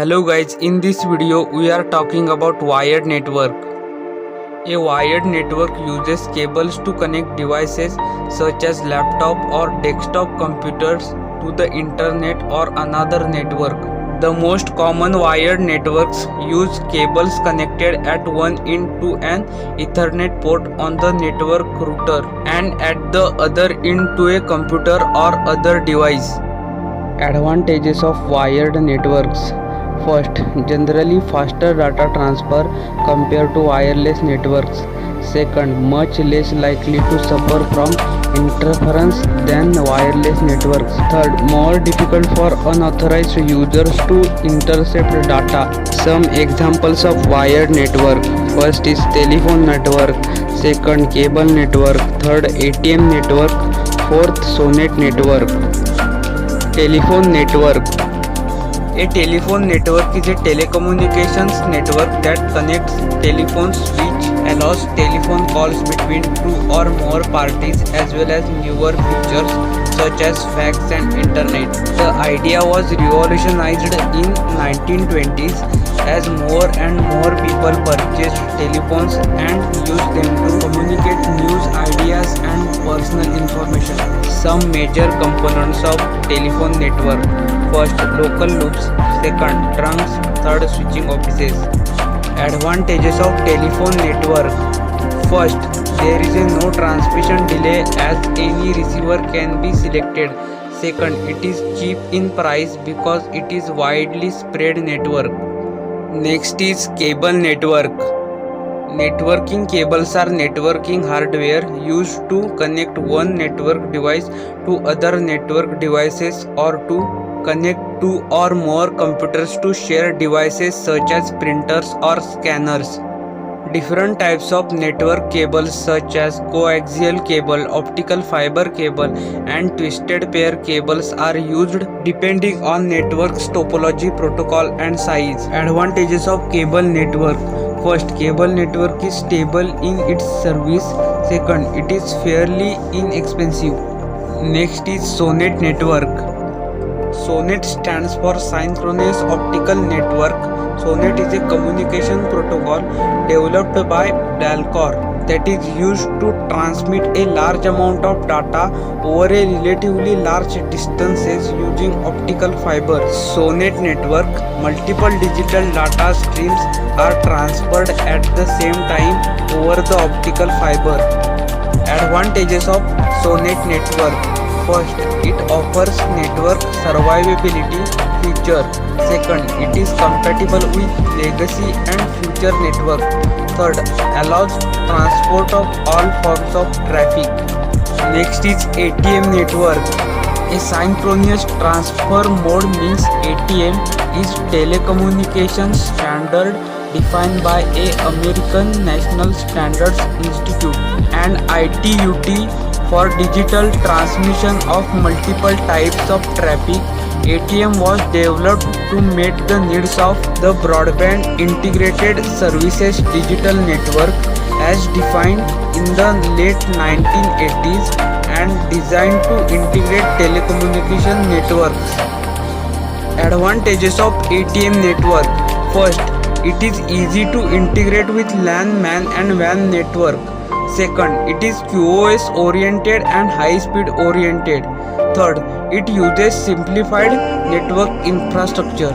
Hello guys, in this video we are talking about wired network. A wired network uses cables to connect devices such as laptop or desktop computers to the internet or another network. The most common wired networks use cables connected at one end to an Ethernet port on the network router and at the other end to a computer or other device. Advantages of wired networks. First, generally faster data transfer compared to wireless networks. Second, much less likely to suffer from interference than wireless networks. Third, more difficult for unauthorized users to intercept data. Some examples of wired network. First is telephone network. Second, cable network. Third, ATM network. Fourth, SONET network. Telephone network. A telephone network is a telecommunications network that connects telephones, which allows telephone calls between two or more parties, as well as newer features such as fax and internet. The idea was revolutionized in 1920s as more and more people purchased telephones and used them to communicate news, ideas and personal information. Some major components of telephone network. First, local loops. Second, trunks. Third, switching offices. Advantages of telephone network. First, there is no transmission delay as any receiver can be selected. Second, it is cheap in price because it is widely spread network. Next is cable network. Networking cables are networking hardware used to connect one network device to other network devices or to connect two or more computers to share devices such as printers or scanners. Different types of network cables such as coaxial cable, optical fiber cable and twisted pair cables are used depending on network's topology, protocol and size. Advantages of cable network. First, cable network is stable in its service. Second, it is fairly inexpensive. Next is SONET network. SONET stands for Synchronous Optical Network. SONET is a communication protocol developed by Dalcor that is used to transmit a large amount of data over a relatively large distances using optical fiber. SONET network, multiple digital data streams are transferred at the same time over the optical fiber. Advantages of SONET network. First, it offers network survivability feature. Second, it is compatible with legacy and future network. Third, allows transport of all forms of traffic. Next is ATM network. A synchronous transfer mode means ATM is telecommunications standard defined by a American National Standards Institute and ITUT for digital transmission of multiple types of traffic. ATM was developed to meet the needs of the broadband integrated services digital network as defined in the late 1980s and designed to integrate telecommunication networks. Advantages of ATM network. First, it is easy to integrate with LAN, MAN and WAN network. Second, it is QoS oriented and high speed oriented. Third, it uses simplified network infrastructure.